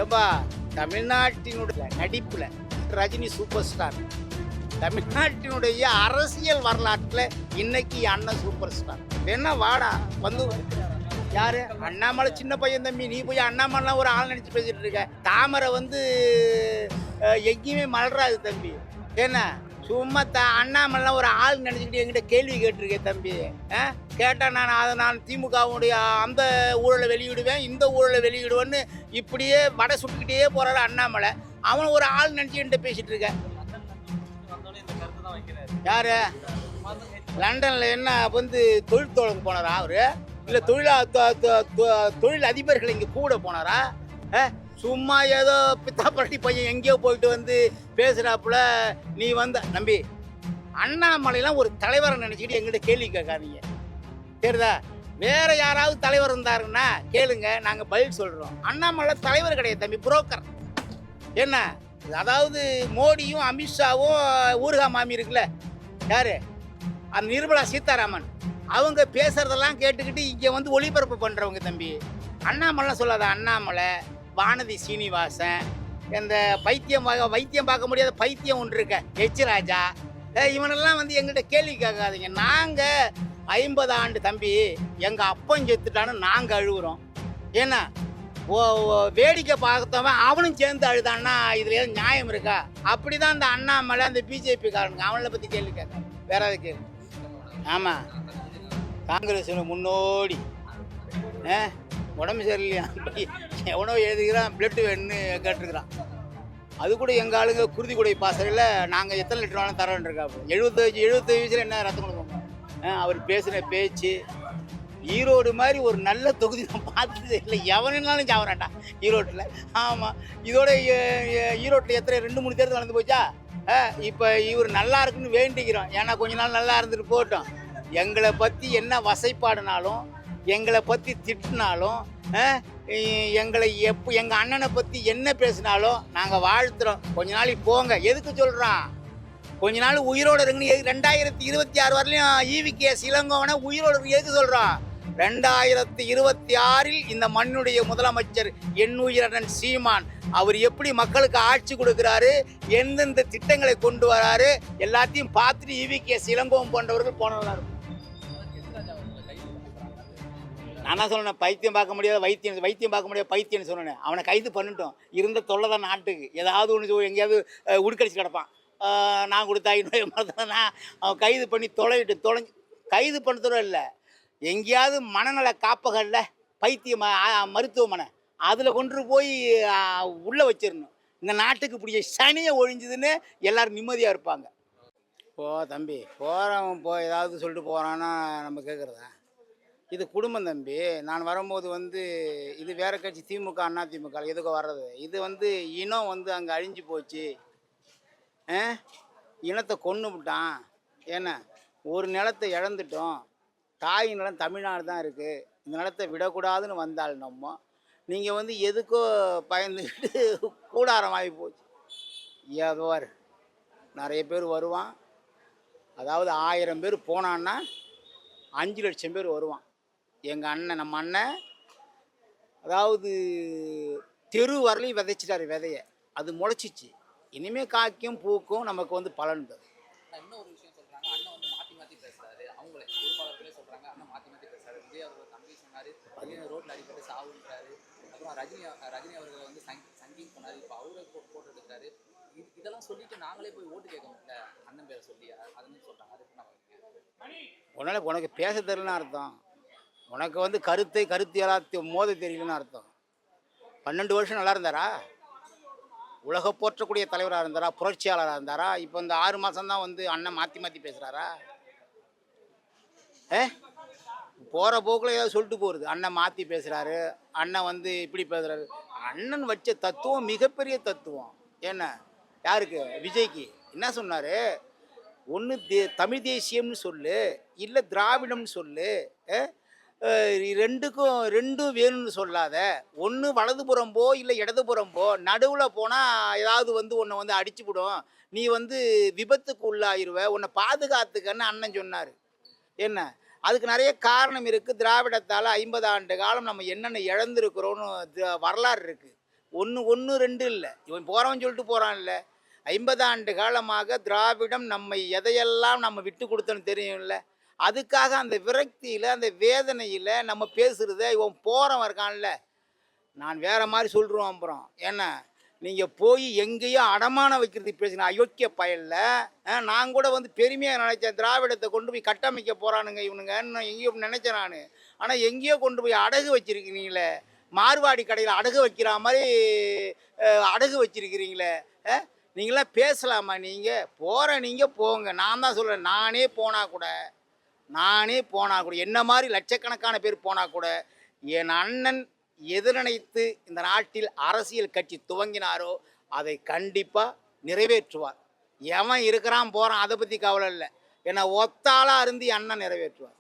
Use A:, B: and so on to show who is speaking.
A: ஏப்பா தமிழ்நாட்டினுடைய நடிப்புல ரஜினி சூப்பர் ஸ்டார். தமிழ்நாட்டினுடைய அரசியல் வரலாற்றுல இன்னைக்கு அண்ணன் சூப்பர் ஸ்டார். என்ன வாடா வந்து யாரு அண்ணாமலை சின்ன பையன் தம்பி. நீ போய் அண்ணாமலைலாம் ஒரு ஆள் நினைச்சு பேசிட்டு இருக்க. தாமரை வந்து எங்கேயுமே மலராது தம்பி. என்ன சும்மா அண்ணாமலைலாம் ஒரு ஆள் நினைச்சுக்கிட்டு என்கிட்ட கேள்வி கேட்டிருக்கேன் தம்பி. கேட்டால் நான் திமுகவுடைய அந்த ஊழலை வெளியிடுவேன், இந்த ஊழலை வெளியிடுவேன்னு இப்படியே வடை சுட்டுக்கிட்டே போறாரு அண்ணாமலை. அவன் ஒரு ஆள் நினைச்சு என்கிட்ட பேசிட்டு இருக்க. யாரு லண்டன்ல என்ன வந்து தொழில் தோழங்க போனாரா அவரு? இல்ல தொழில் அதிபர்கள் இங்க கூட போனாரா? சும்மா ஏதோ பித்தாப்பட்டி பையன் எங்கேயோ போயிட்டு வந்து பேசுறாப்புல. நீ வந்து நம்பி அண்ணாமலைலாம் ஒரு தலைவரை நினைச்சிட்டு எங்கிட்ட கேள்வி கேட்காதீங்க, சரிதா? வேற யாராவது தலைவர் இருந்தாருன்னா கேளுங்க, நாங்க பதில் சொல்றோம். அண்ணாமலை தலைவர் கிடையாது தம்பி, புரோக்கர். என்ன அதாவது மோடியும் அமித்ஷாவும் ஊர்கா மாமி இருக்குல்ல, யாரு அந்த நிர்மலா சீதாராமன், அவங்க பேசுறதெல்லாம் கேட்டுக்கிட்டு இங்க வந்து ஒளிபரப்பு பண்றவங்க தம்பி. அண்ணாமலைலாம் சொல்லாத. அண்ணாமலை, வானதி சீனிவாசன், இந்த வைத்தியம் பார்க்க முடியாத பைத்தியம் ஒன்று இருக்க எச் ராஜா, இவனெல்லாம் வந்து எங்கள்கிட்ட கேள்வி கேட்காதீங்க. நாங்கள் 50 ஆண்டு தம்பி, எங்கள் அப்பன் செத்துட்டான்னு நாங்கள் அழுகுறோம். ஏன்னா வேடிக்கை பார்த்தவன் அவனும் சேர்ந்து அழுதான்னா இதுல ஏதாவது நியாயம் இருக்கா? அப்படிதான் அந்த அண்ணாமலை அந்த பிஜேபி காரனுங்க, அவனை பற்றி கேள்வி கேட்க வேற எதாவது கேள்வி. ஆமாம், காங்கிரஸ் முன்னோடி உடம்பு சரியில்லையா எவனோ எழுதுகிறான், பிளட்டு வேணும்னு கேட்டுருக்குறான். அது கூட எங்கள் ஆளுங்க குருதி குடை பாசறையில் நாங்கள் எத்தனை லிட்டர் வேணாலும் தரோன்னு இருக்கா. 75 வயசில் என்ன ரத்தம் கொடுக்கணும்? அவர் பேசுகிற பேச்சு ஈரோடு மாதிரி ஒரு நல்ல தொகுதி நான் பார்த்தது இல்லை. எவனாலும் சாவறான்டா ஈரோட்டில். ஆமாம், இதோட ஈரோட்டில் எத்தனை 2-3 தேர்தல் நடந்து போச்சா? இப்போ இவர் நல்லா இருக்குன்னு வேண்டிக்கிறோம். ஏன்னா கொஞ்ச நாள் நல்லா இருந்துட்டு போட்டோம். எங்களை பற்றி என்ன வசைப்பாடுனாலும், எங்களை பற்றி திட்டினாலும், எங்களை எங்கள் அண்ணனை பற்றி என்ன பேசினாலும் நாங்கள் வாழ்த்துறோம். கொஞ்ச நாளைக்கு போங்க. எதுக்கு சொல்கிறோம்? கொஞ்ச நாள் உயிரோடு இருக்குன்னு 2026 வரலையும் EVKS இளங்கோவனை உயிரோடு எதுக்கு சொல்கிறோம்? 2026 இந்த மண்ணுடைய முதலமைச்சர் எண்ணுயிரன் சீமான் அவர் எப்படி மக்களுக்கு ஆட்சி கொடுக்குறாரு, எந்தெந்த திட்டங்களை கொண்டு வராரு எல்லாத்தையும் பார்த்துட்டு EVKS இளங்கோவன் போன்றவர்கள் போனவர்களாக இருக்கும். நான் தான் சொன்னேன், பைத்தியம் பார்க்க முடியாத வைத்தியம் பார்க்க முடியாத பைத்தியம்னு சொன்னேன். அவனை கைது பண்ணிட்டோம். இருந்த தொல்லை தான் நாட்டுக்கு. ஏதாவது ஒன்று எங்கேயாவது உடுக்கடிச்சு கிடப்பான். நான் கொடுத்தா இன்னும் அவன் கைது பண்ணி தொலைஞ்சு கைது பண்ணதோட இல்லை, எங்கேயாவது மனநல காப்பகல்ல பைத்தியம் மருத்துவமனை அதில் கொண்டு போய் உள்ளே வச்சிடணும். இந்த நாட்டுக்கு பிடிச்ச சனியை ஒழிஞ்சுதுன்னு எல்லோரும் நிம்மதியாக இருப்பாங்க. தம்பி போகிறவன் ஏதாவது சொல்லிட்டு போகிறான்னா நம்ம கேட்குறதா? இது குடும்பம் தம்பி. நான் வரும்போது வந்து இது வேற கட்சி, திமுக அண்ணா திமுக எதுக்கு வர்றது? இது வந்து இனம் வந்து அங்கே அழிஞ்சு போச்சு. இனத்தை கொன்று விட்டான். ஏன்னா ஒரு நிலத்தை இழந்துட்டோம். தாய் நிலம் தமிழ்நாடு தான் இருக்குது. இந்த நிலத்தை விடக்கூடாதுன்னு வந்தால் நம்ம நீங்கள் வந்து எதுக்கோ பயந்துக்கிட்டு கூடாரமாகி போச்சு. ஏதோ நிறைய பேர் வருவான். அதாவது 1000 பேர் போனான்னா 5 லட்சம் பேர் வருவான். எங்கள் அண்ணன், நம்ம அண்ணன் அதாவது தெரு வரலையும் விதைச்சிட்டாரு விதைய. அது முளைச்சிச்சு. இனிமேல் காய்க்கும் பூக்கும் நமக்கு வந்து பலன் தரும்.
B: இன்னொரு விஷயம் சொல்கிறாங்க, அண்ணன் வந்து மாற்றி மாற்றி பேசுகிறாரு. அவங்களே பொறுப்பாளர்களே சொல்கிறாங்க, அண்ணன் மாற்றி மாற்றி பேசுகிறாரு. விஜய் அவர்கள் தம்பி சொன்னார், ரோட்டில் அடிப்பட்டு சாவுன்றாரு. அப்புறம் ரஜினி அவர்களை வந்து சங்கிங் பண்ணார். இப்போ அவரை போட்டு எடுக்கிறாரு. இதெல்லாம் சொல்லிட்டு நாங்களே போய் ஓட்டு கேட்க முடியல அண்ணன் பேரை சொல்லி அதுன்னு சொல்கிறாங்க. அதுக்கு நான்
A: உனக்கு பேச தெரியலன்னு அர்த்தம். உனக்கு வந்து கருத்து மோத தெரியலன்னு அர்த்தம். 12 வருஷம் நல்லா இருந்தாரா? உலக போற்றக்கூடிய தலைவராக இருந்தாரா? புரட்சியாளராக இருந்தாரா? இப்போ இந்த 6 மாதம்தான் வந்து அண்ணன் மாற்றி மாற்றி பேசுகிறாரா? போகிற போக்கில் ஏதாவது சொல்லிட்டு போகிறது. அண்ணன் மாற்றி பேசுகிறாரு, அண்ணன் வந்து இப்படி பேசுகிறாரு. அண்ணன் வச்ச தத்துவம் மிகப்பெரிய தத்துவம். என்ன யாருக்கு? விஜய்க்கு என்ன சொன்னார்? ஒன்று தமிழ் தேசியம்னு சொல்லு, இல்லை திராவிடம்னு சொல்லு. ரெண்டும் வேணும்னு சொல்லாத. ஒன்று வலதுபுறம் போ, இல்லை இடதுபுறம் போ. நடுவில் போனால் ஏதாவது வந்து உன்னை வந்து அடிச்சுவிடும், நீ வந்து விபத்துக்கு உள்ளாயிருவ, உன்னை பாதுகாத்துக்கன்னு அண்ணன் சொன்னார். என்ன அதுக்கு நிறைய காரணம் இருக்குது. திராவிடத்தால் 50 ஆண்டு காலம் நம்ம என்னென்ன இழந்திருக்கிறோன்னு வரலாறு இருக்குது. ஒன்று ஒன்று ரெண்டு இல்லை, இவன் போகிறவன் சொல்லிட்டு போகிறான் இல்லை. 50 ஆண்டு காலமாக திராவிடம் நம்மை எதையெல்லாம் நம்ம விட்டு கொடுத்தோன்னு தெரியும்ல. அதுக்காக அந்த விரக்தியில் அந்த வேதனையில் நம்ம பேசுகிறத இவன் போகிறவன் இருக்கான்ல, நான் வேறு மாதிரி சொல்லிடுவோம். அப்புறம் ஏன்னா நீங்கள் போய் எங்கேயோ அடமானம் வைக்கிறதுக்கு பேசுங்க அயோக்கிய பயலில். நான் கூட வந்து பெருமையாக நினச்சேன், திராவிடத்தை கொண்டு போய் கட்டமைக்க போகிறானுங்க இவனுங்கன்னு எங்கேயோ நினச்சேன் நான். ஆனால் எங்கேயோ கொண்டு போய் அடகு வச்சுருக்கிறீங்களே, மார்வாடி கடையில் அடகு வைக்கிற மாதிரி அடகு வச்சுருக்கிறீங்களே. நீங்களாம் பேசலாமா? நீங்கள் போகிற நீங்கள் போங்க. நான் தான் சொல்கிறேன், நானே போனால் கூட என்ன மாதிரி லட்சக்கணக்கான பேர் போனால் கூட என் அண்ணன் எது நினைத்து இந்த நாட்டில் அரசியல் கட்சி துவங்கினாரோ அதை கண்டிப்பாக நிறைவேற்றுவார். எவன் இருக்கிறான் போகிறான் அதை பற்றி கவலை இல்லை. ஏன்னா ஒத்தாளாக இருந்து அண்ணன் நிறைவேற்றுவார்.